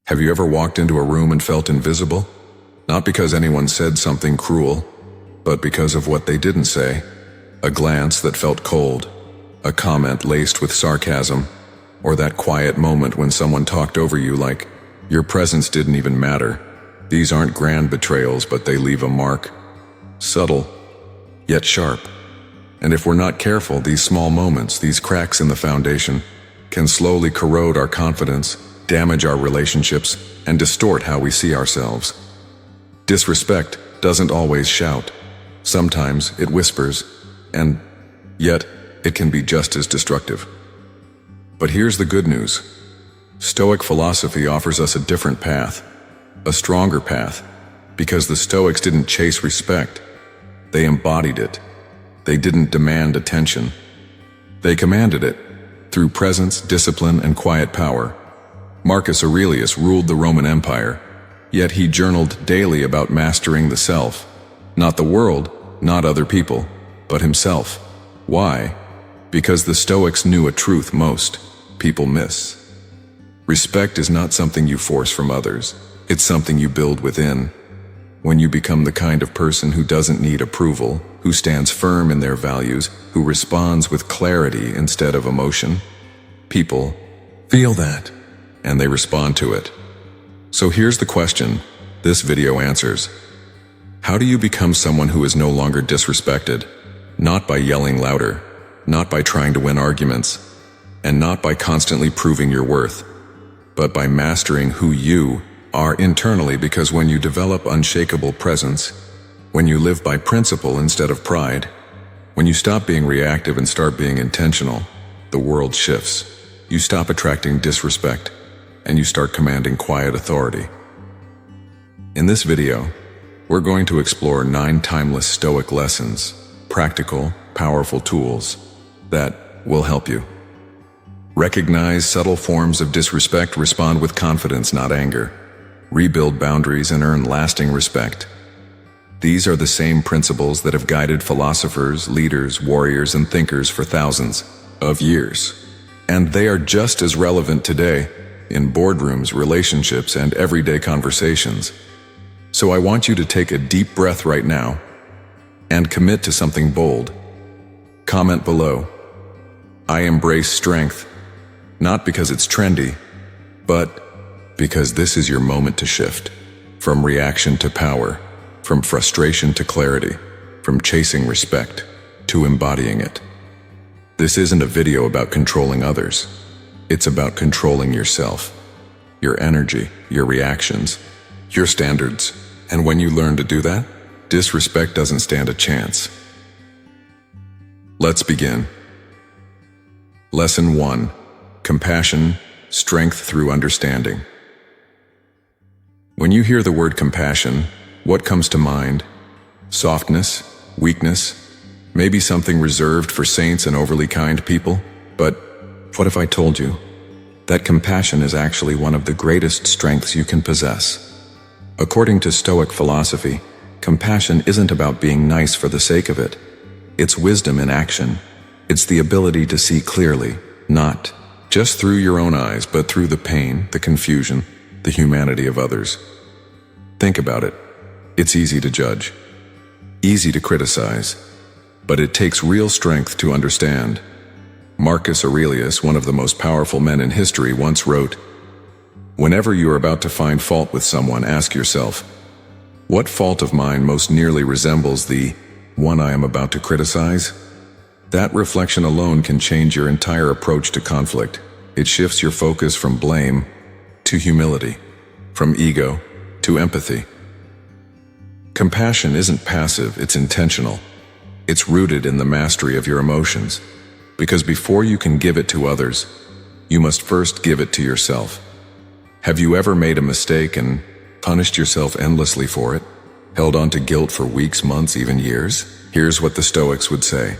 Have you ever walked into a room and felt invisible? Not because anyone said something cruel, but because of what they didn't say. A glance that felt cold, a comment laced with sarcasm, or that quiet moment when someone talked over you like your presence didn't even matter. These aren't grand betrayals, but they leave a mark. Subtle, yet sharp. And if we're not careful, these small moments, these cracks in the foundation, can slowly corrode our confidence, damage our relationships, and distort how we see ourselves. Disrespect doesn't always shout. Sometimes it whispers, and yet it can be just as destructive. But here's the good news. Stoic philosophy offers us a different path, a stronger path, because the Stoics didn't chase respect. They embodied it. They didn't demand attention. They commanded it, through presence, discipline, and quiet power. Marcus Aurelius ruled the Roman Empire, yet he journaled daily about mastering the self. Not the world, not other people, but himself. Why? Because the Stoics knew a truth most people miss. Respect is not something you force from others. It's something you build within. When you become the kind of person who doesn't need approval, who stands firm in their values, who responds with clarity instead of emotion, people feel that, and they respond to it. So here's the question this video answers. How do you become someone who is no longer disrespected? Not by yelling louder, not by trying to win arguments, and not by constantly proving your worth, but by mastering who you are internally, because when you develop unshakable presence, when you live by principle instead of pride, when you stop being reactive and start being intentional, the world shifts. You stop attracting disrespect, and you start commanding quiet authority. In this video, we're going to explore 9 timeless Stoic lessons, practical, powerful tools that will help you. Recognize subtle forms of disrespect, respond with confidence, not anger. Rebuild boundaries and earn lasting respect. These are the same principles that have guided philosophers, leaders, warriors, and thinkers for thousands of years. And they are just as relevant today in boardrooms, relationships, and everyday conversations. So I want you to take a deep breath right now and commit to something bold. Comment below, I embrace strength, not because it's trendy, but because this is your moment to shift. From reaction to power, from frustration to clarity, from chasing respect to embodying it. This isn't a video about controlling others. It's about controlling yourself, your energy, your reactions, your standards. And when you learn to do that, disrespect doesn't stand a chance. Let's begin. Lesson 1. Compassion, strength through understanding. When you hear the word compassion, what comes to mind? Softness, weakness, maybe something reserved for saints and overly kind people? But what if I told you that compassion is actually one of the greatest strengths you can possess? According to Stoic philosophy, compassion isn't about being nice for the sake of it. It's wisdom in action. It's the ability to see clearly, not just through your own eyes, but through the pain, the confusion, the humanity of others. Think about it. It's easy to judge, easy to criticize, but it takes real strength to understand. Marcus Aurelius, one of the most powerful men in history, once wrote, "Whenever you are about to find fault with someone, ask yourself, what fault of mine most nearly resembles the one I am about to criticize?" That reflection alone can change your entire approach to conflict. It shifts your focus from blame to humility, from ego to empathy. Compassion isn't passive, it's intentional. It's rooted in the mastery of your emotions. Because before you can give it to others, you must first give it to yourself. Have you ever made a mistake and punished yourself endlessly for it? Held on to guilt for weeks, months, even years? Here's what the Stoics would say.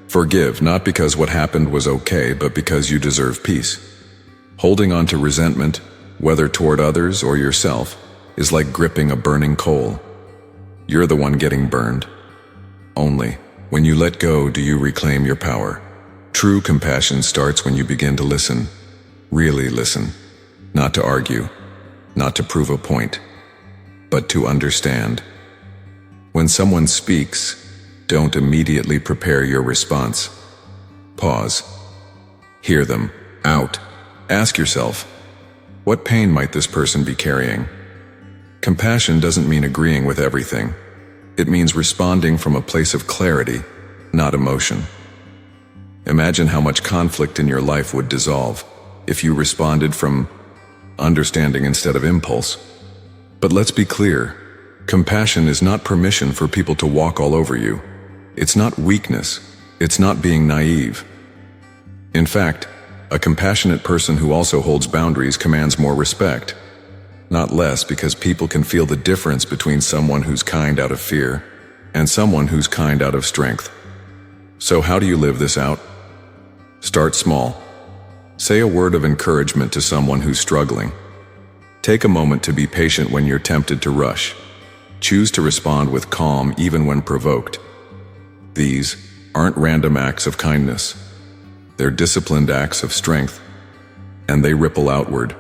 Forgive, not because what happened was okay, but because you deserve peace. Holding on to resentment, whether toward others or yourself, is like gripping a burning coal. You're the one getting burned. Only when you let go do you reclaim your power. True compassion starts when you begin to listen. Really listen. Not to argue, not to prove a point, but to understand. When someone speaks, don't immediately prepare your response. Pause. Hear them out. Ask yourself, what pain might this person be carrying? Compassion doesn't mean agreeing with everything. It means responding from a place of clarity, not emotion. Imagine how much conflict in your life would dissolve if you responded from understanding instead of impulse. But let's be clear, compassion is not permission for people to walk all over you. It's not weakness. It's not being naive. In fact, a compassionate person who also holds boundaries commands more respect, not less, because people can feel the difference between someone who's kind out of fear and someone who's kind out of strength. So how do you live this out? Start small. Say a word of encouragement to someone who's struggling. Take a moment to be patient when you're tempted to rush. Choose to respond with calm even when provoked. These aren't random acts of kindness. They're disciplined acts of strength, and they ripple outward,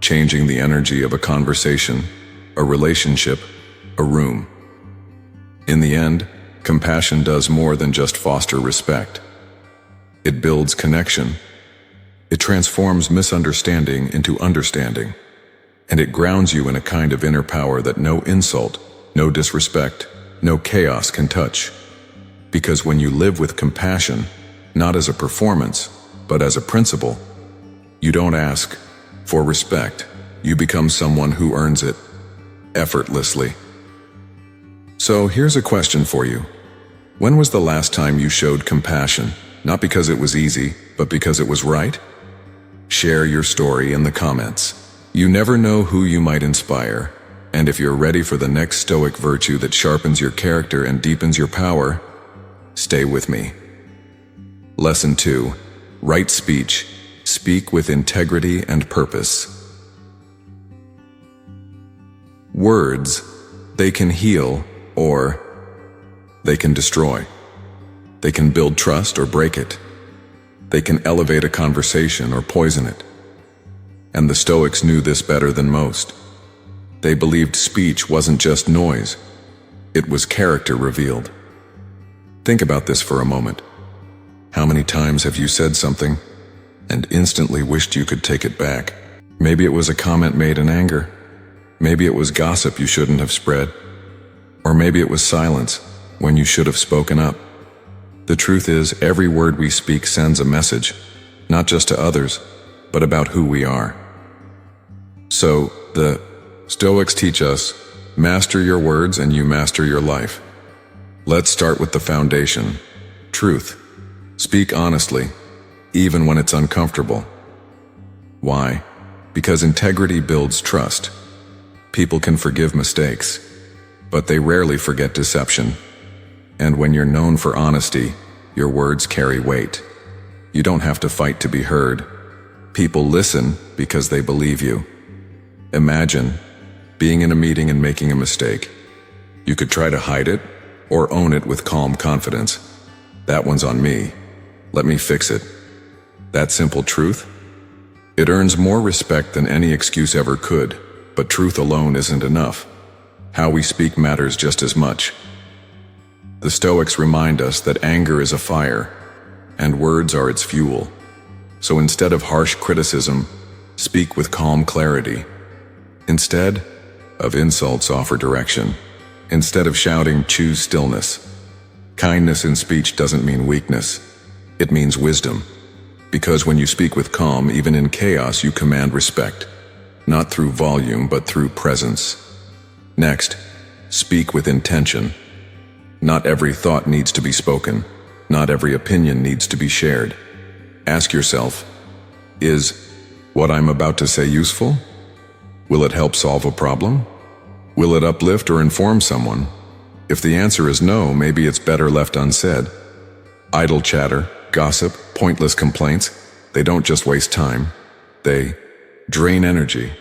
changing the energy of a conversation, a relationship, a room. In the end, compassion does more than just foster respect. It builds connection. It transforms misunderstanding into understanding, and it grounds you in a kind of inner power that no insult, no disrespect, no chaos can touch. Because when you live with compassion, not as a performance, but as a principle, you don't ask for respect. You become someone who earns it effortlessly. So here's a question for you. When was the last time you showed compassion, not because it was easy, but because it was right? Share your story in the comments. You never know who you might inspire, and if you're ready for the next Stoic virtue that sharpens your character and deepens your power, stay with me. Lesson 2. Right speech. Speak with integrity and purpose. Words, they can heal or they can destroy. They can build trust or break it. They can elevate a conversation or poison it. And the Stoics knew this better than most. They believed speech wasn't just noise. It was character revealed. Think about this for a moment. How many times have you said something and instantly wished you could take it back? Maybe it was a comment made in anger. Maybe it was gossip you shouldn't have spread. Or maybe it was silence when you should have spoken up. The truth is, every word we speak sends a message, not just to others, but about who we are. So, the Stoics teach us, master your words and you master your life. Let's start with the foundation, truth. Speak honestly, even when it's uncomfortable. Why? Because integrity builds trust. People can forgive mistakes, but they rarely forget deception. And when you're known for honesty, your words carry weight. You don't have to fight to be heard. People listen because they believe you. Imagine being in a meeting and making a mistake. You could try to hide it or own it with calm confidence. That one's on me. Let me fix it. That simple truth? It earns more respect than any excuse ever could, but truth alone isn't enough. How we speak matters just as much. The Stoics remind us that anger is a fire, and words are its fuel. So instead of harsh criticism, speak with calm clarity. Instead of insults, offer direction. Instead of shouting, choose stillness. Kindness in speech doesn't mean weakness. It means wisdom. Because when you speak with calm, even in chaos, you command respect. Not through volume, but through presence. Next, speak with intention. Not every thought needs to be spoken. Not every opinion needs to be shared. Ask yourself, is what I'm about to say useful? Will it help solve a problem? Will it uplift or inform someone? If the answer is no, maybe it's better left unsaid. Idle chatter, gossip, pointless complaints, they don't just waste time. They drain energy.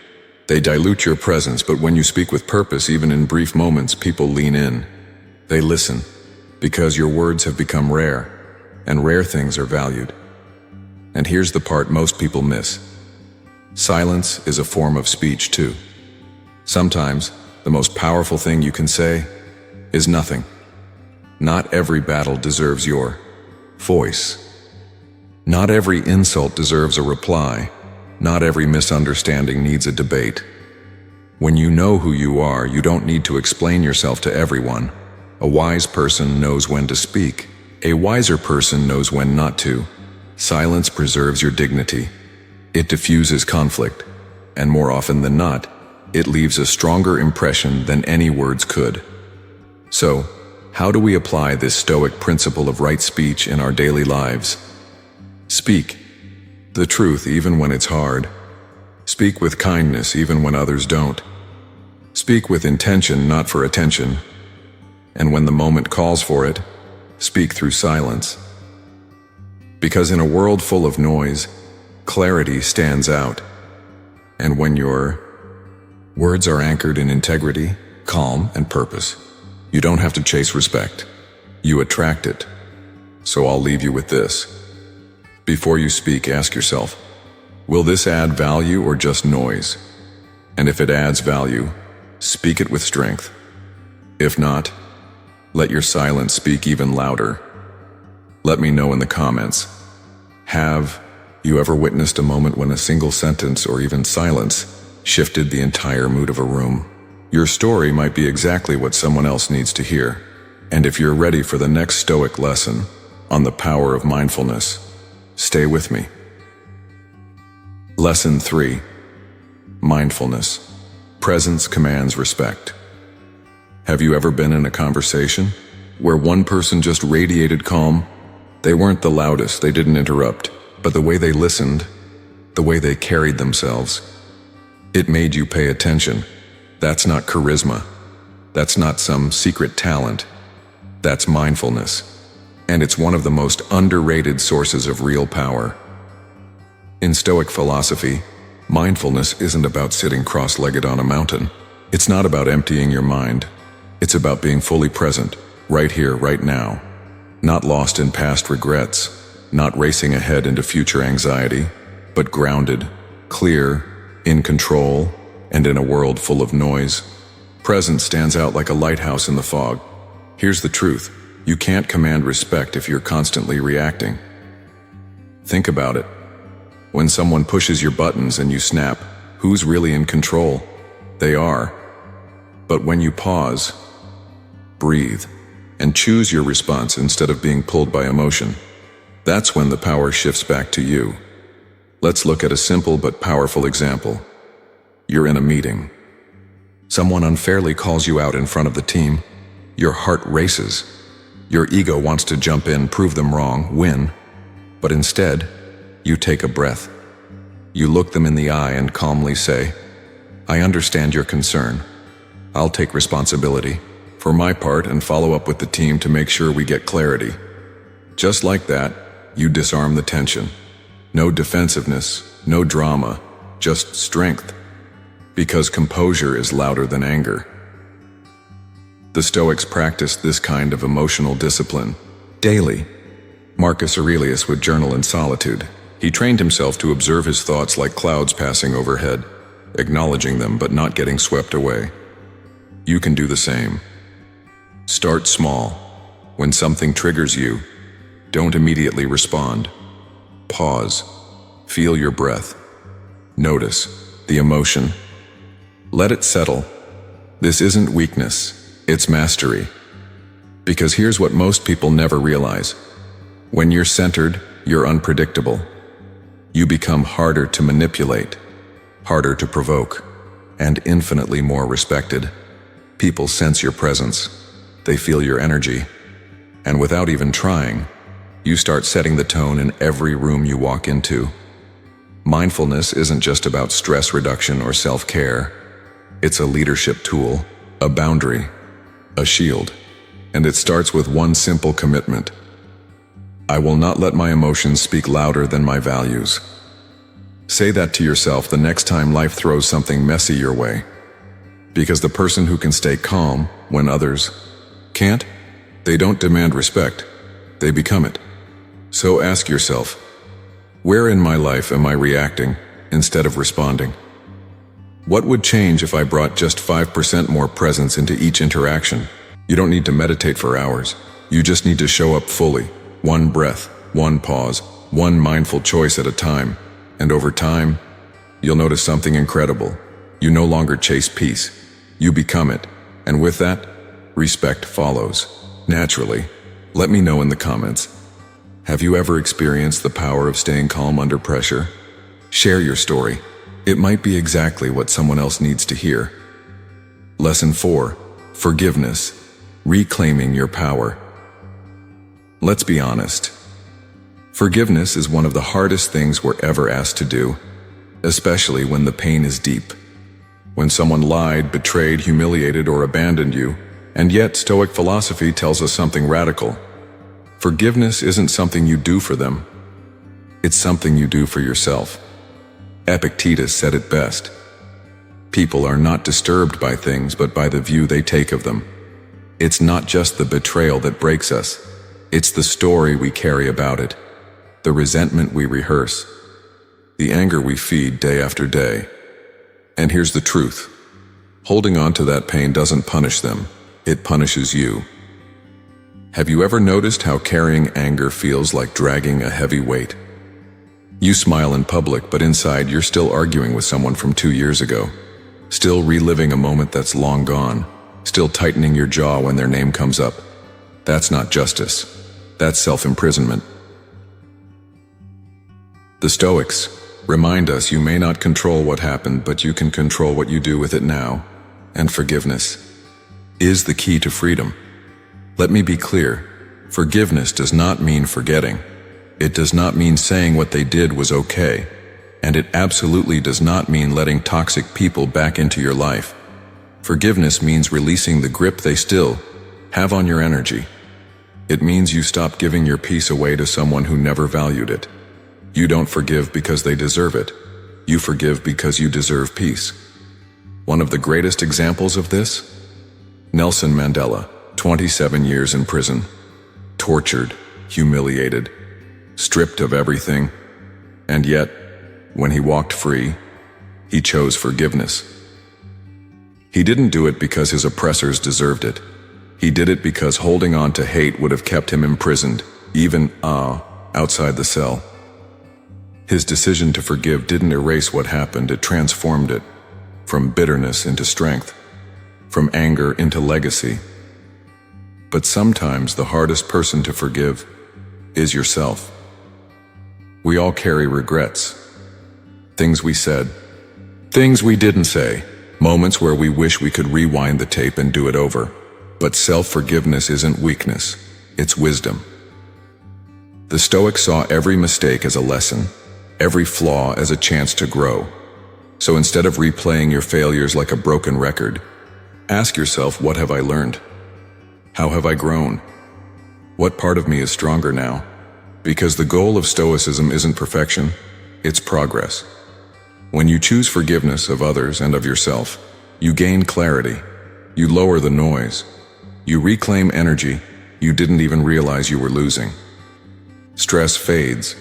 They dilute your presence, but when you speak with purpose, even in brief moments, people lean in. They listen, because your words have become rare, and rare things are valued. And here's the part most people miss. Silence is a form of speech too. Sometimes, the most powerful thing you can say is nothing. Not every battle deserves your voice. Not every insult deserves a reply. Not every misunderstanding needs a debate. When you know who you are, you don't need to explain yourself to everyone. A wise person knows when to speak. A wiser person knows when not to. Silence preserves your dignity. It diffuses conflict, and more often than not, it leaves a stronger impression than any words could. So, how do we apply this Stoic principle of right speech in our daily lives? Speak the truth even when it's hard. Speak with kindness even when others don't. Speak with intention, not for attention. And when the moment calls for it, speak through silence. Because in a world full of noise, clarity stands out. And when your words are anchored in integrity, calm, and purpose, you don't have to chase respect. You attract it. So I'll leave you with this. Before you speak, ask yourself, will this add value or just noise? And if it adds value, speak it with strength. If not, let your silence speak even louder. Let me know in the comments. Have you ever witnessed a moment when a single sentence or even silence shifted the entire mood of a room? Your story might be exactly what someone else needs to hear. And if you're ready for the next Stoic lesson on the power of mindfulness, stay with me. Lesson 3. Mindfulness. Presence commands respect. Have you ever been in a conversation where one person just radiated calm? They weren't the loudest, they didn't interrupt, but the way they listened, the way they carried themselves, it made you pay attention. That's not charisma. That's not some secret talent. That's mindfulness. And it's one of the most underrated sources of real power. In Stoic philosophy, mindfulness isn't about sitting cross-legged on a mountain. It's not about emptying your mind. It's about being fully present, right here, right now. Not lost in past regrets, not racing ahead into future anxiety, but grounded, clear, in control, and in a world full of noise. Presence stands out like a lighthouse in the fog. Here's the truth. You can't command respect if you're constantly reacting. Think about it. When someone pushes your buttons and you snap, who's really in control? They are. But when you pause, breathe, and choose your response instead of being pulled by emotion, that's when the power shifts back to you. Let's look at a simple but powerful example. You're in a meeting. Someone unfairly calls you out in front of the team. Your heart races. Your ego wants to jump in, prove them wrong, win. But instead, you take a breath. You look them in the eye and calmly say, I understand your concern. I'll take responsibility for my part and follow up with the team to make sure we get clarity. Just like that, you disarm the tension. No defensiveness, no drama, just strength. Because composure is louder than anger. The Stoics practiced this kind of emotional discipline daily. Marcus Aurelius would journal in solitude. He trained himself to observe his thoughts like clouds passing overhead, acknowledging them but not getting swept away. You can do the same. Start small. When something triggers you, don't immediately respond. Pause. Feel your breath. Notice the emotion. Let it settle. This isn't weakness. It's mastery. Because here's what most people never realize. When you're centered, you're unpredictable. You become harder to manipulate, harder to provoke, and infinitely more respected. People sense your presence. They feel your energy. And without even trying, you start setting the tone in every room you walk into. Mindfulness isn't just about stress reduction or self-care. It's a leadership tool, a boundary, a shield, and it starts with one simple commitment. I will not let my emotions speak louder than my values. Say that to yourself the next time life throws something messy your way. Because the person who can stay calm when others can't, they don't demand respect, they become it. So ask yourself, where in my life am I reacting instead of responding. What would change if I brought just 5% more presence into each interaction? You don't need to meditate for hours. You just need to show up fully. One breath, one pause, one mindful choice at a time. And over time, you'll notice something incredible. You no longer chase peace. You become it. And with that, respect follows. Naturally. Let me know in the comments. Have you ever experienced the power of staying calm under pressure? Share your story. It might be exactly what someone else needs to hear. Lesson 4. Forgiveness. Reclaiming your power. Let's be honest. Forgiveness is one of the hardest things we're ever asked to do, especially when the pain is deep. When someone lied, betrayed, humiliated, or abandoned you, and yet Stoic philosophy tells us something radical. Forgiveness isn't something you do for them. It's something you do for yourself. Epictetus said it best. People are not disturbed by things, but by the view they take of them. It's not just the betrayal that breaks us. It's the story we carry about it, the resentment we rehearse, the anger we feed day after day. And here's the truth. Holding on to that pain doesn't punish them. It punishes you. Have you ever noticed how carrying anger feels like dragging a heavy weight? You smile in public, but inside you're still arguing with someone from 2 years ago. Still reliving a moment that's long gone. Still tightening your jaw when their name comes up. That's not justice. That's self-imprisonment. The Stoics remind us you may not control what happened, but you can control what you do with it now. And forgiveness is the key to freedom. Let me be clear. Forgiveness does not mean forgetting. It does not mean saying what they did was okay. And it absolutely does not mean letting toxic people back into your life. Forgiveness means releasing the grip they still have on your energy. It means you stop giving your peace away to someone who never valued it. You don't forgive because they deserve it. You forgive because you deserve peace. One of the greatest examples of this? Nelson Mandela, 27 years in prison, tortured, humiliated, stripped of everything, and yet, when he walked free, he chose forgiveness. He didn't do it because his oppressors deserved it. He did it because holding on to hate would have kept him imprisoned, even outside the cell. His decision to forgive didn't erase what happened, it transformed it, from bitterness into strength, from anger into legacy. But sometimes the hardest person to forgive is yourself. We all carry regrets. Things we said, things we didn't say, moments where we wish we could rewind the tape and do it over. But self-forgiveness isn't weakness, it's wisdom. The Stoics saw every mistake as a lesson, every flaw as a chance to grow. So instead of replaying your failures like a broken record, ask yourself, what have I learned? How have I grown? What part of me is stronger now? Because the goal of Stoicism isn't perfection, it's progress. When you choose forgiveness of others and of yourself, you gain clarity, you lower the noise, you reclaim energy you didn't even realize you were losing. Stress fades,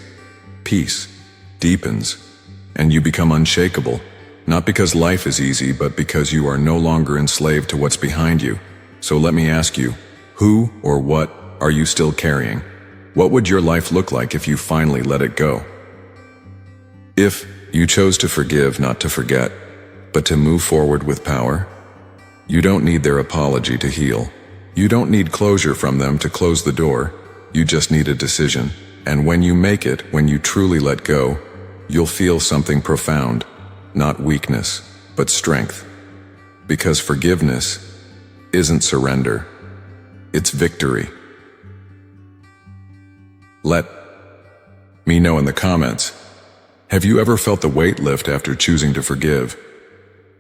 peace deepens, and you become unshakable, not because life is easy, but because you are no longer enslaved to what's behind you. So let me ask you, who or what are you still carrying? What would your life look like if you finally let it go? If you chose to forgive, not to forget, but to move forward with power, you don't need their apology to heal. You don't need closure from them to close the door. You just need a decision. And when you make it, when you truly let go, you'll feel something profound, not weakness, but strength. Because forgiveness isn't surrender, it's victory. Let me know in the comments, have you ever felt the weight lift after choosing to forgive?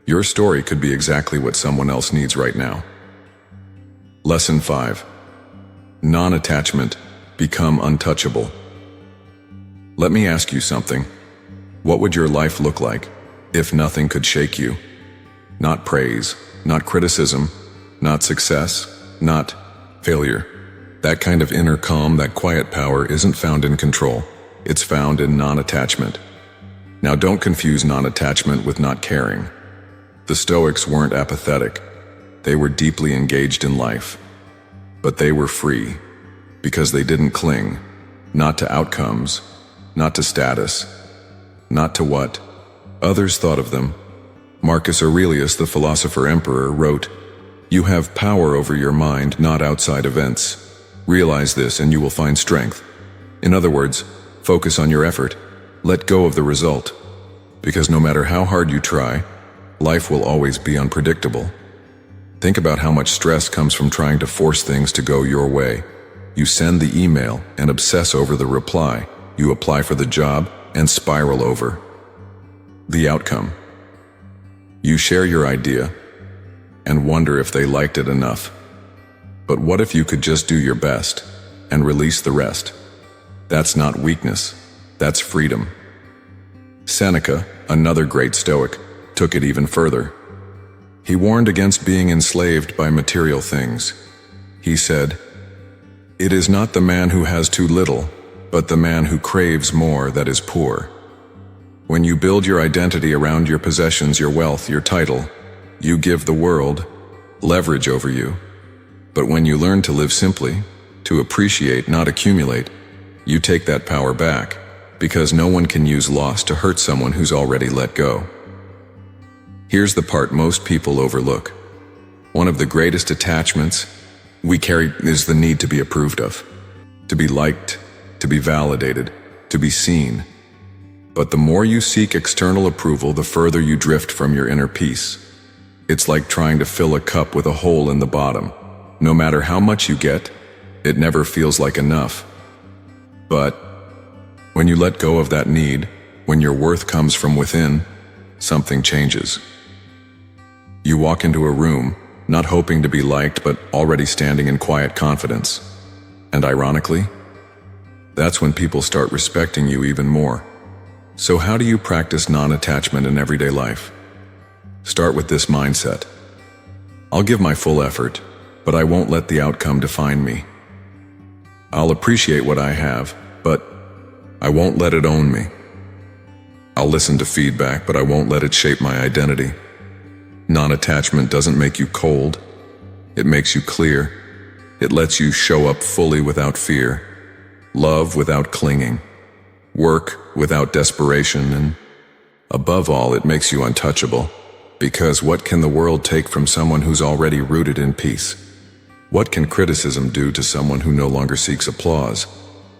Your story could be exactly what someone else needs right now. Lesson 5. Non-attachment. Become untouchable. Let me ask you something. What would your life look like if nothing could shake you? Not praise, not criticism, not success, not failure. That kind of inner calm, that quiet power isn't found in control. It's found in non-attachment. Now don't confuse non-attachment with not caring. The Stoics weren't apathetic. They were deeply engaged in life. But they were free, because they didn't cling, not to outcomes, not to status, not to what others thought of them. Marcus Aurelius, the philosopher-emperor, wrote, "You have power over your mind, not outside events. Realize this and you will find strength." In other words, focus on your effort. Let go of the result. Because no matter how hard you try, life will always be unpredictable. Think about how much stress comes from trying to force things to go your way. You send the email and obsess over the reply. You apply for the job and spiral over the outcome. You share your idea and wonder if they liked it enough. But what if you could just do your best and release the rest? That's not weakness, that's freedom. Seneca, another great Stoic, took it even further. He warned against being enslaved by material things. He said, "It is not the man who has too little, but the man who craves more that is poor." When you build your identity around your possessions, your wealth, your title, you give the world leverage over you. But when you learn to live simply, to appreciate, not accumulate, you take that power back, because no one can use loss to hurt someone who's already let go. Here's the part most people overlook. One of the greatest attachments we carry is the need to be approved of, to be liked, to be validated, to be seen. But the more you seek external approval, the further you drift from your inner peace. It's like trying to fill a cup with a hole in the bottom. No matter how much you get, it never feels like enough. But when you let go of that need, when your worth comes from within, something changes. You walk into a room, not hoping to be liked, but already standing in quiet confidence. And ironically, that's when people start respecting you even more. So how do you practice non-attachment in everyday life? Start with this mindset. I'll give my full effort, but I won't let the outcome define me. I'll appreciate what I have, but I won't let it own me. I'll listen to feedback, but I won't let it shape my identity. Non-attachment doesn't make you cold. It makes you clear. It lets you show up fully without fear. Love without clinging. Work without desperation, and above all, it makes you untouchable. Because what can the world take from someone who's already rooted in peace? What can criticism do to someone who no longer seeks applause?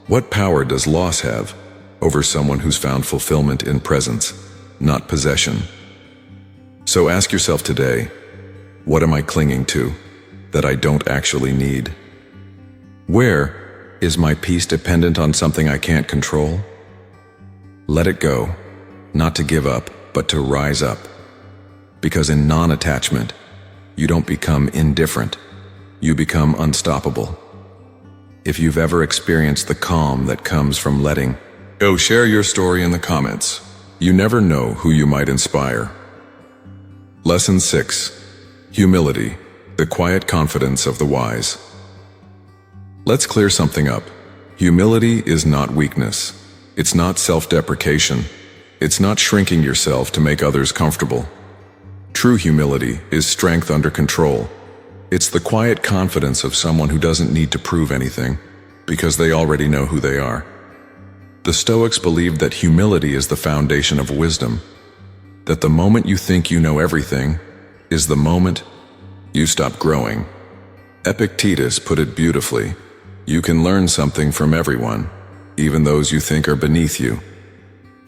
What power does loss have over someone who's found fulfillment in presence, not possession? So ask yourself today, what am I clinging to that I don't actually need? Where is my peace dependent on something I can't control? Let it go, not to give up, but to rise up. Because in non-attachment, you don't become indifferent, you become unstoppable. If you've ever experienced the calm that comes from letting go, share your story in the comments. You never know who you might inspire. Lesson 6. Humility, the quiet confidence of the wise. Let's clear something up. Humility is not weakness. It's not self-deprecation. It's not shrinking yourself to make others comfortable. True humility is strength under control. It's the quiet confidence of someone who doesn't need to prove anything, because they already know who they are. The Stoics believed that humility is the foundation of wisdom, that the moment you think you know everything is the moment you stop growing. Epictetus put it beautifully. You can learn something from everyone, even those you think are beneath you.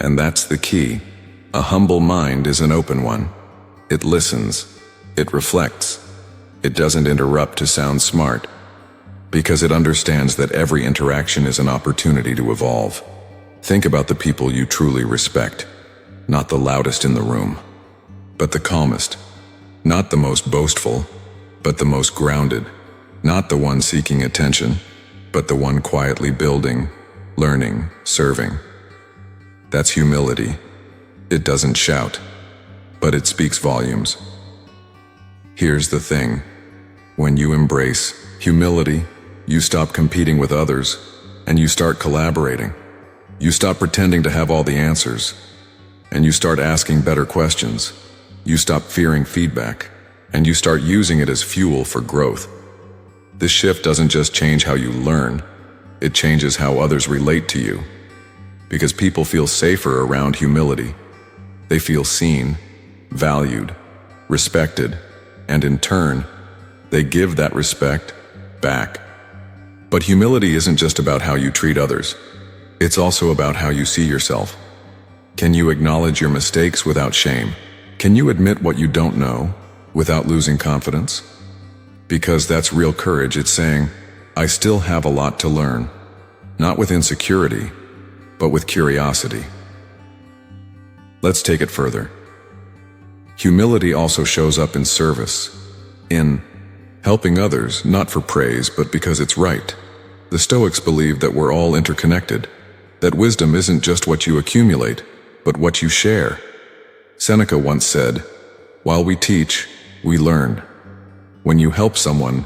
And that's the key. A humble mind is an open one. It listens. It reflects. It doesn't interrupt to sound smart, because it understands that every interaction is an opportunity to evolve. Think about the people you truly respect. Not the loudest in the room, but the calmest. Not the most boastful, but the most grounded. Not the one seeking attention, but the one quietly building, learning, serving. That's humility. It doesn't shout, but it speaks volumes. Here's the thing. When you embrace humility, you stop competing with others, and you start collaborating. You stop pretending to have all the answers. and you start asking better questions. You stop fearing feedback, and you start using it as fuel for growth. This shift doesn't just change how you learn, it changes how others relate to you. Because people feel safer around humility. They feel seen, valued, respected, and in turn, they give that respect back. But humility isn't just about how you treat others. It's also about how you see yourself. Can you acknowledge your mistakes without shame? Can you admit what you don't know without losing confidence? Because that's real courage. It's saying, I still have a lot to learn, not with insecurity, but with curiosity. Let's take it further. Humility also shows up in service, in helping others, not for praise, but because it's right. The Stoics believe that we're all interconnected, that wisdom isn't just what you accumulate, but what you share. Seneca once said, while we teach, we learn. When you help someone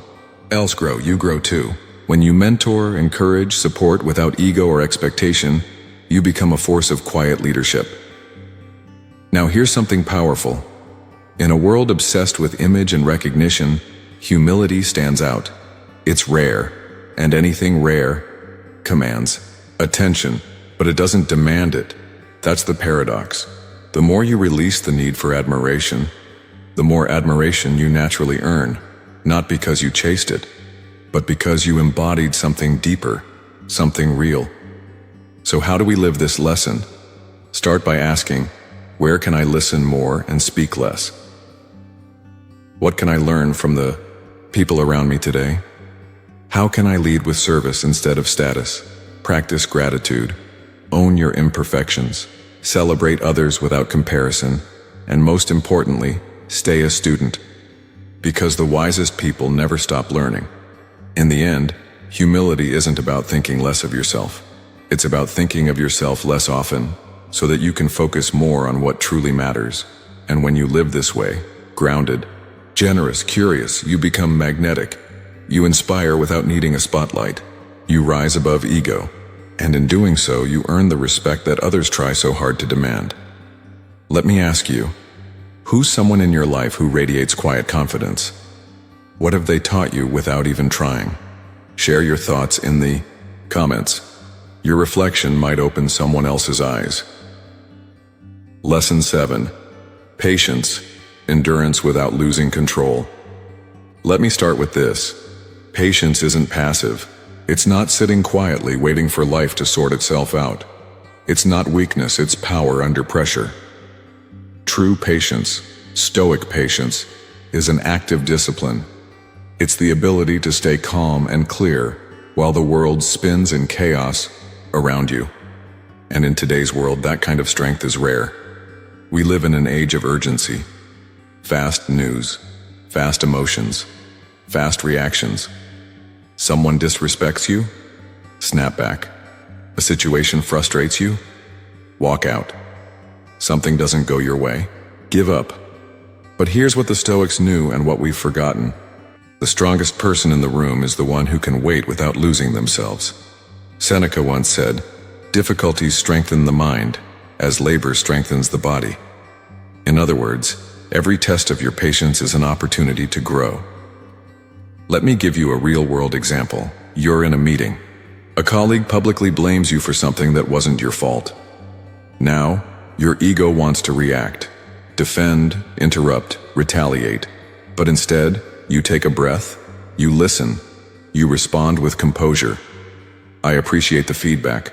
else grow, you grow too. When you mentor, encourage, support without ego or expectation, you become a force of quiet leadership. Now here's something powerful. In a world obsessed with image and recognition, humility stands out. It's rare, and anything rare commands attention, but it doesn't demand it. That's the paradox. The more you release the need for admiration, the more admiration you naturally earn, not because you chased it, but because you embodied something deeper, something real. So how do we live this lesson? Start by asking, where can I listen more and speak less? What can I learn from the people around me today? How can I lead with service instead of status? Practice gratitude. Own your imperfections. Celebrate others without comparison. And most importantly, stay a student. Because the wisest people never stop learning. In the end, humility isn't about thinking less of yourself. It's about thinking of yourself less often, so that you can focus more on what truly matters. And when you live this way, grounded, generous, curious, you become magnetic. You inspire without needing a spotlight. You rise above ego. And in doing so, you earn the respect that others try so hard to demand. Let me ask you, who's someone in your life who radiates quiet confidence? What have they taught you without even trying? Share your thoughts in the comments. Your reflection might open someone else's eyes. Lesson 7. Patience, endurance without losing control. Let me start with this. Patience isn't passive. It's not sitting quietly waiting for life to sort itself out. It's not weakness, it's power under pressure. True patience, Stoic patience, is an active discipline. It's the ability to stay calm and clear while the world spins in chaos around you. And in today's world, that kind of strength is rare. We live in an age of urgency. Fast news, fast emotions, fast reactions. Someone disrespects you? Snap back. A situation frustrates you? Walk out. Something doesn't go your way? Give up. But here's what the Stoics knew and what we've forgotten. The strongest person in the room is the one who can wait without losing themselves. Seneca once said, difficulties strengthen the mind, as labor strengthens the body. In other words, every test of your patience is an opportunity to grow. Let me give you a real-world example. You're in a meeting. A colleague publicly blames you for something that wasn't your fault. Now, your ego wants to react, defend, interrupt, retaliate. But instead, you take a breath, you listen, you respond with composure. I appreciate the feedback.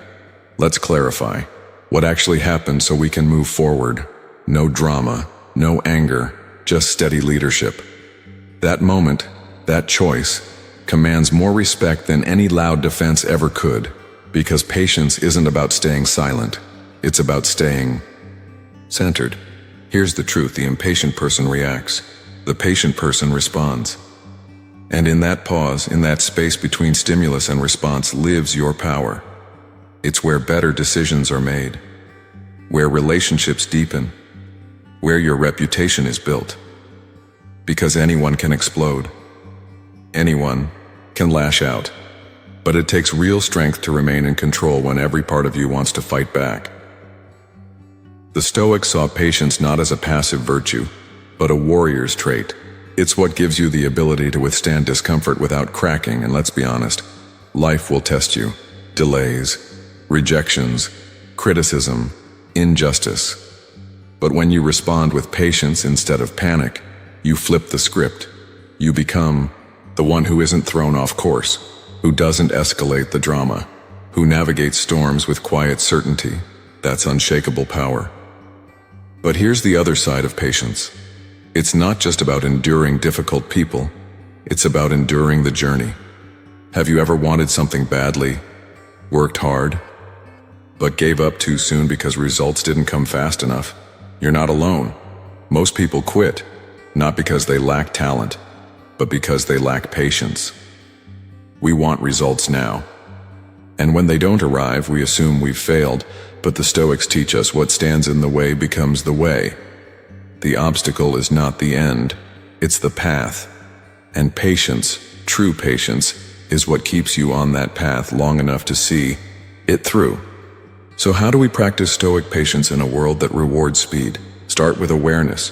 Let's clarify what actually happened so we can move forward. No drama, no anger, just steady leadership. That moment, that choice, commands more respect than any loud defense ever could, because patience isn't about staying silent. It's about staying centered. Here's the truth: the impatient person reacts. The patient person responds. And in that pause, in that space between stimulus and response, lives your power. It's where better decisions are made, where relationships deepen, where your reputation is built. Because anyone can explode. Anyone can lash out. But it takes real strength to remain in control when every part of you wants to fight back. The The Stoics saw patience not as a passive virtue, but a warrior's trait. It's what gives you the ability to withstand discomfort without cracking, and let's be honest, life will test you. Delays, rejections, criticism, injustice. But when you respond with patience instead of panic, you flip the script. You become the one who isn't thrown off course, who doesn't escalate the drama, who navigates storms with quiet certainty. That's unshakable power. But here's the other side of patience. It's not just about enduring difficult people, it's about enduring the journey. Have you ever wanted something badly, worked hard, but gave up too soon because results didn't come fast enough? You're not alone. Most people quit, not because they lack talent, but because they lack patience. We want results now. And when they don't arrive, we assume we've failed, but the Stoics teach us what stands in the way becomes the way. The obstacle is not the end, it's the path. And patience, true patience, is what keeps you on that path long enough to see it through. So how do we practice Stoic patience in a world that rewards speed? Start with awareness.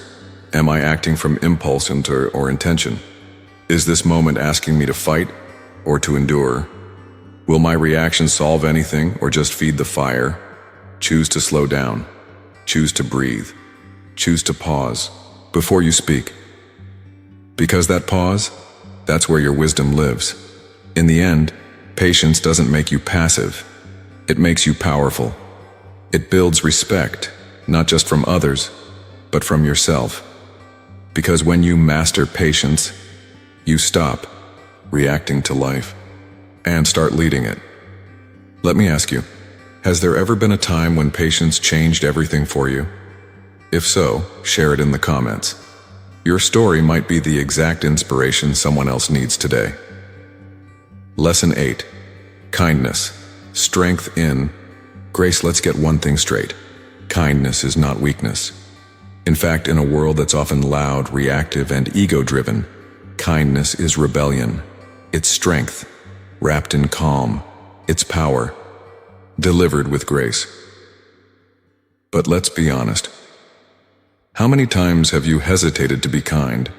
Am I acting from impulse or intention? Is this moment asking me to fight or to endure? Will my reaction solve anything or just feed the fire? Choose to slow down. Choose to breathe. Choose to pause before you speak. Because that pause, that's where your wisdom lives. In the end, patience doesn't make you passive. It makes you powerful. It builds respect, not just from others, but from yourself. Because when you master patience, you stop reacting to life and start leading it. Let me ask you, has there ever been a time when patience changed everything for you? If so, share it in the comments. Your story might be the exact inspiration someone else needs today. Lesson 8. Kindness. Strength in grace. Let's get one thing straight. Kindness is not weakness. In fact, in a world that's often loud, reactive, and ego-driven, kindness is rebellion. It's strength, wrapped in calm. It's power, delivered with grace. But let's be honest. How many times have you hesitated to be kind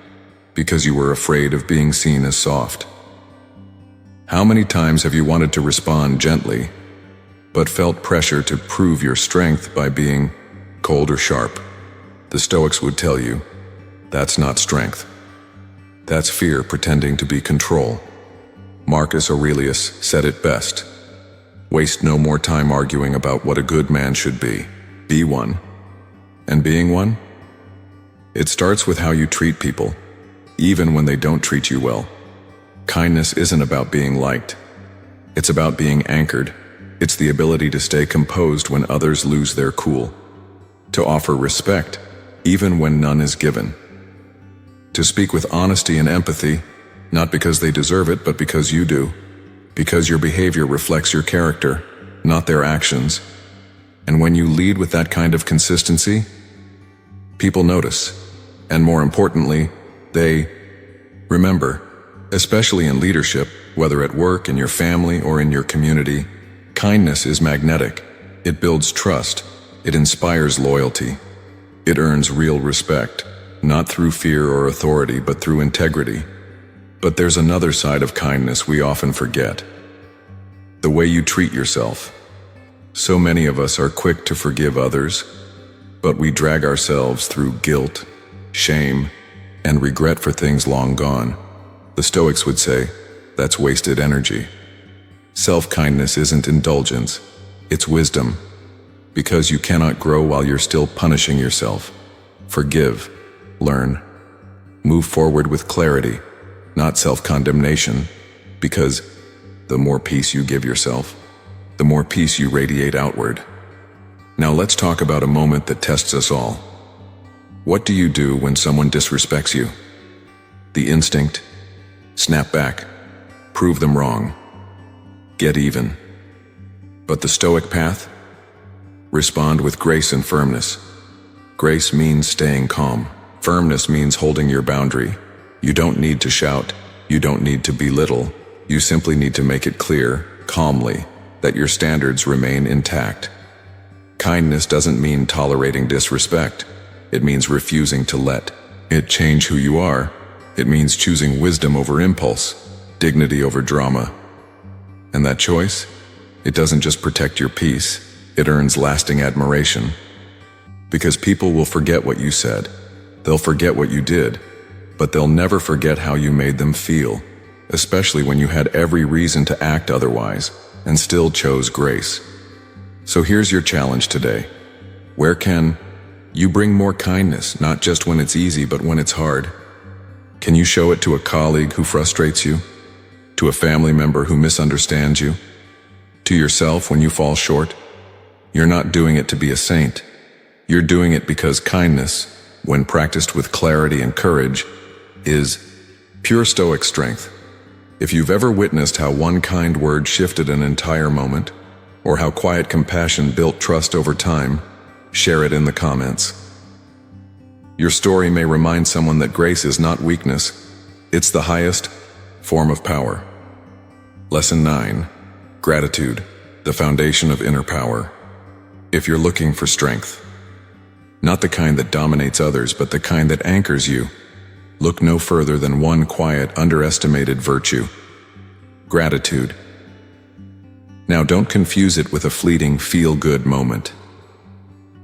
because you were afraid of being seen as soft? How many times have you wanted to respond gently, but felt pressure to prove your strength by being cold or sharp? The Stoics would tell you, that's not strength. That's fear pretending to be control. Marcus Aurelius said it best. Waste no more time arguing about what a good man should be. Be one. And being one? It starts with how you treat people, even when they don't treat you well. Kindness isn't about being liked. It's about being anchored. It's the ability to stay composed when others lose their cool. To offer respect, even when none is given. To speak with honesty and empathy, not because they deserve it, but because you do. Because your behavior reflects your character, not their actions. And when you lead with that kind of consistency, people notice. And more importantly, they remember. Especially in leadership, whether at work, in your family, or in your community, kindness is magnetic. It builds trust. It inspires loyalty. It earns real respect, not through fear or authority, but through integrity. But there's another side of kindness we often forget. The way you treat yourself. So many of us are quick to forgive others, but we drag ourselves through guilt, shame, and regret for things long gone. The Stoics would say, that's wasted energy. Self-kindness isn't indulgence, it's wisdom. Because you cannot grow while you're still punishing yourself. Forgive, learn, move forward with clarity, not self-condemnation, because the more peace you give yourself, the more peace you radiate outward. Now let's talk about a moment that tests us all. What do you do when someone disrespects you? The instinct? Snap back. Prove them wrong. Get even. But the Stoic path? Respond with grace and firmness. Grace means staying calm. Firmness means holding your boundary. You don't need to shout. You don't need to belittle. You simply need to make it clear, calmly, that your standards remain intact. Kindness doesn't mean tolerating disrespect. It means refusing to let it change who you are. It means choosing wisdom over impulse, dignity over drama. And that choice? It doesn't just protect your peace, it earns lasting admiration. Because people will forget what you said, they'll forget what you did, but they'll never forget how you made them feel, especially when you had every reason to act otherwise and still chose grace. So here's your challenge today. Where can you bring more kindness, not just when it's easy, but when it's hard? Can you show it to a colleague who frustrates you? To a family member who misunderstands you? To yourself when you fall short? You're not doing it to be a saint. You're doing it because kindness, when practiced with clarity and courage, is pure Stoic strength. If you've ever witnessed how one kind word shifted an entire moment, or how quiet compassion built trust over time, share it in the comments. Your story may remind someone that grace is not weakness, it's the highest form of power. Lesson 9. Gratitude, the foundation of inner power. If you're looking for strength, not the kind that dominates others, but the kind that anchors you, look no further than one quiet, underestimated virtue: gratitude. Now don't confuse it with a fleeting, feel-good moment.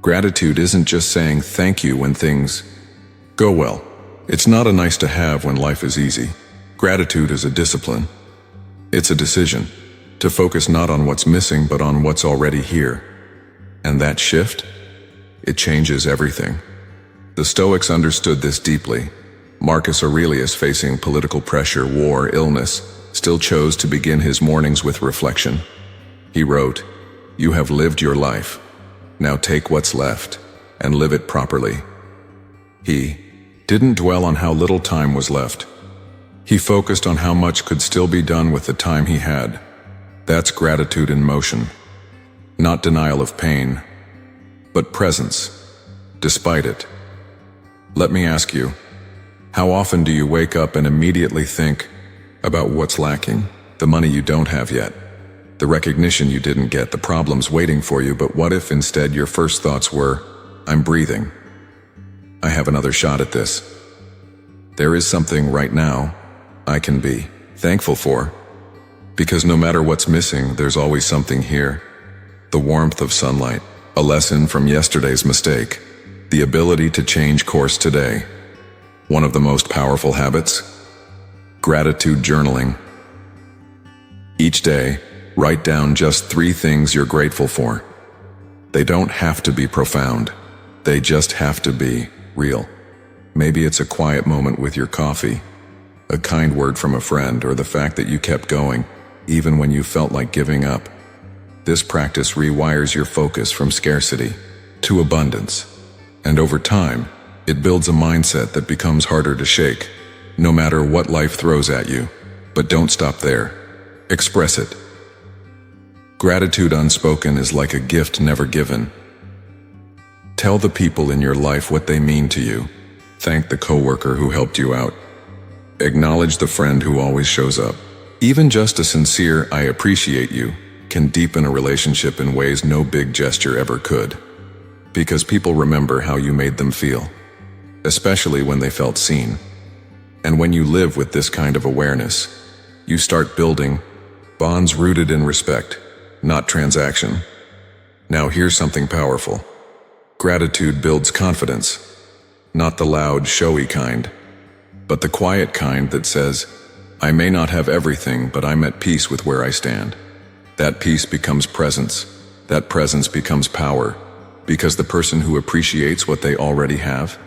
Gratitude isn't just saying thank you when things go well. It's not a nice to have when life is easy. Gratitude is a discipline. It's a decision to focus not on what's missing, but on what's already here. And that shift, it changes everything. The Stoics understood this deeply. Marcus Aurelius, facing political pressure, war, illness, still chose to begin his mornings with reflection. He wrote, "You have lived your life. Now take what's left and live it properly." He didn't dwell on how little time was left. He focused on how much could still be done with the time he had. That's gratitude in motion. Not denial of pain, but presence, despite it. Let me ask you, how often do you wake up and immediately think about what's lacking? The money you don't have yet, the recognition you didn't get, the problems waiting for you, but what if instead your first thoughts were, "I'm breathing. I have another shot at this. There is something right now I can be thankful for." Because no matter what's missing, there's always something here. The warmth of sunlight, a lesson from yesterday's mistake, the ability to change course today. One of the most powerful habits? Gratitude journaling. Each day, write down just 3 things you're grateful for. They don't have to be profound. They just have to be real. Maybe it's a quiet moment with your coffee, a kind word from a friend, or the fact that you kept going, even when you felt like giving up. This practice rewires your focus from scarcity to abundance. And over time, it builds a mindset that becomes harder to shake, no matter what life throws at you. But don't stop there. Express it. Gratitude unspoken is like a gift never given. Tell the people in your life what they mean to you. Thank the coworker who helped you out. Acknowledge the friend who always shows up. Even just a sincere "I appreciate you" can deepen a relationship in ways no big gesture ever could. Because people remember how you made them feel, especially when they felt seen. And when you live with this kind of awareness, you start building bonds rooted in respect, not transaction. Now here's something powerful. Gratitude builds confidence, not the loud, showy kind, but the quiet kind that says, "I may not have everything, but I'm at peace with where I stand." That peace becomes presence. That presence becomes power. Because the person who appreciates what they already have,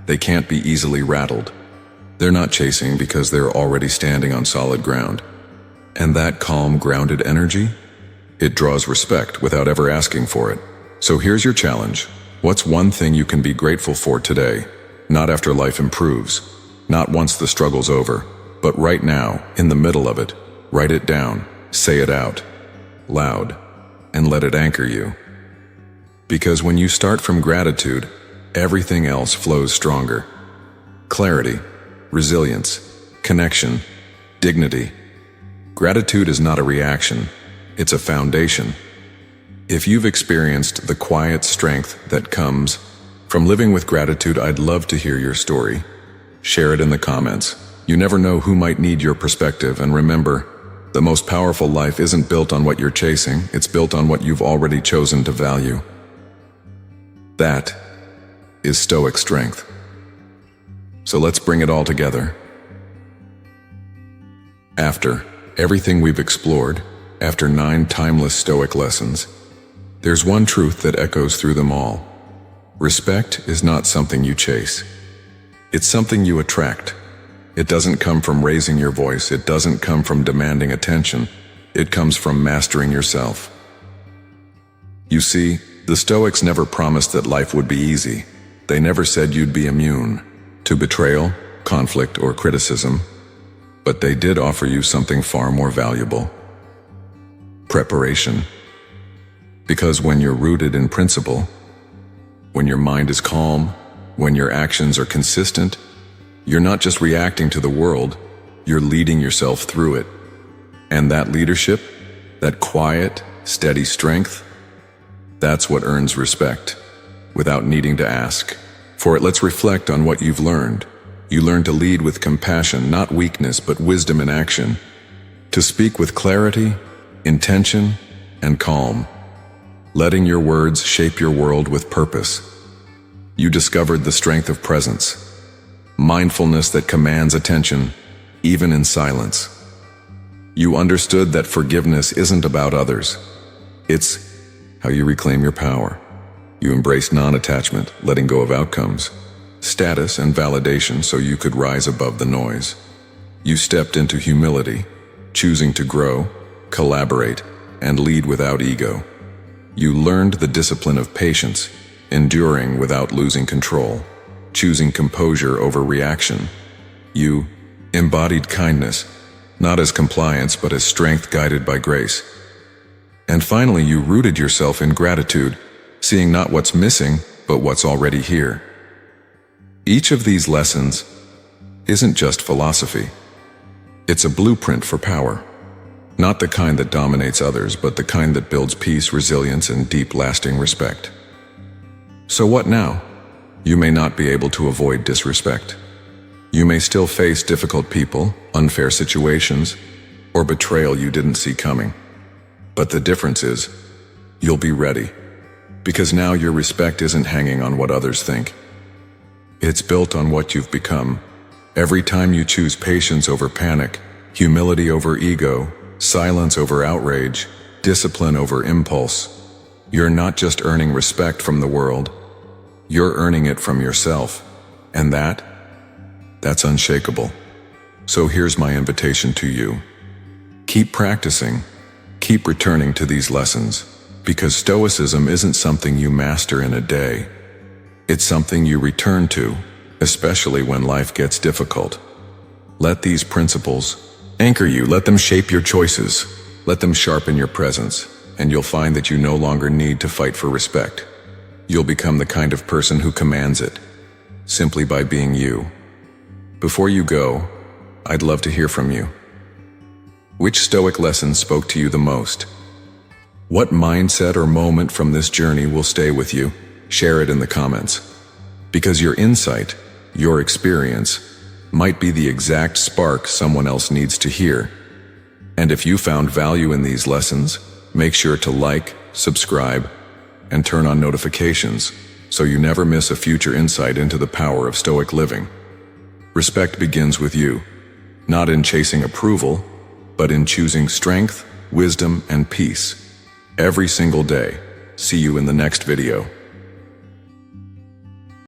they can't be easily rattled. They're not chasing because they're already standing on solid ground. And that calm, grounded energy, it draws respect without ever asking for it. So here's your challenge. What's one thing you can be grateful for today? Not after life improves, not once the struggle's over, but right now, in the middle of it. Write it down, say it out, loud, and let it anchor you. Because when you start from gratitude, everything else flows stronger. Clarity, resilience, connection, dignity. Gratitude is not a reaction, it's a foundation. If you've experienced the quiet strength that comes from living with gratitude, I'd love to hear your story. Share it in the comments. You never know who might need your perspective, and remember, the most powerful life isn't built on what you're chasing, it's built on what you've already chosen to value. That is Stoic strength. So let's bring it all together. After everything we've explored, after 9 timeless Stoic lessons, there's one truth that echoes through them all. Respect is not something you chase. It's something you attract. It doesn't come from raising your voice. It doesn't come from demanding attention. It comes from mastering yourself. You see, the Stoics never promised that life would be easy. They never said you'd be immune to betrayal, conflict, or criticism. But they did offer you something far more valuable: preparation. Because when you're rooted in principle, when your mind is calm, when your actions are consistent, you're not just reacting to the world, you're leading yourself through it. And that leadership, that quiet, steady strength, that's what earns respect, without needing to ask for it. Let's reflect on what you've learned. You learned to lead with compassion, not weakness, but wisdom in action. To speak with clarity, intention, and calm. Letting your words shape your world with purpose. You discovered the strength of presence. Mindfulness that commands attention, even in silence. You understood that forgiveness isn't about others. It's how you reclaim your power. You embraced non-attachment, letting go of outcomes, status, and validation so you could rise above the noise. You stepped into humility, choosing to grow, collaborate, and lead without ego. You learned the discipline of patience, enduring without losing control, choosing composure over reaction. You embodied kindness, not as compliance but as strength guided by grace. And finally, you rooted yourself in gratitude, seeing not what's missing, but what's already here. Each of these lessons isn't just philosophy. It's a blueprint for power. Not the kind that dominates others, but the kind that builds peace, resilience, and deep, lasting respect. So what now? You may not be able to avoid disrespect. You may still face difficult people, unfair situations, or betrayal you didn't see coming. But the difference is, you'll be ready. Because now your respect isn't hanging on what others think. It's built on what you've become. Every time you choose patience over panic, humility over ego, silence over outrage, discipline over impulse, you're not just earning respect from the world, you're earning it from yourself. And that's unshakable. So here's my invitation to you. Keep practicing, keep returning to these lessons, because Stoicism isn't something you master in a day. It's something you return to, especially when life gets difficult. Let these principles anchor you, let them shape your choices, let them sharpen your presence, and you'll find that you no longer need to fight for respect. You'll become the kind of person who commands it, simply by being you. Before you go, I'd love to hear from you. Which Stoic lesson spoke to you the most? What mindset or moment from this journey will stay with you? Share it in the comments. Because your insight, your experience, might be the exact spark someone else needs to hear. And if you found value in these lessons, make sure to like, subscribe, and turn on notifications so you never miss a future insight into the power of Stoic living. Respect begins with you, not in chasing approval, but in choosing strength, wisdom, and peace every single day. See you in the next video.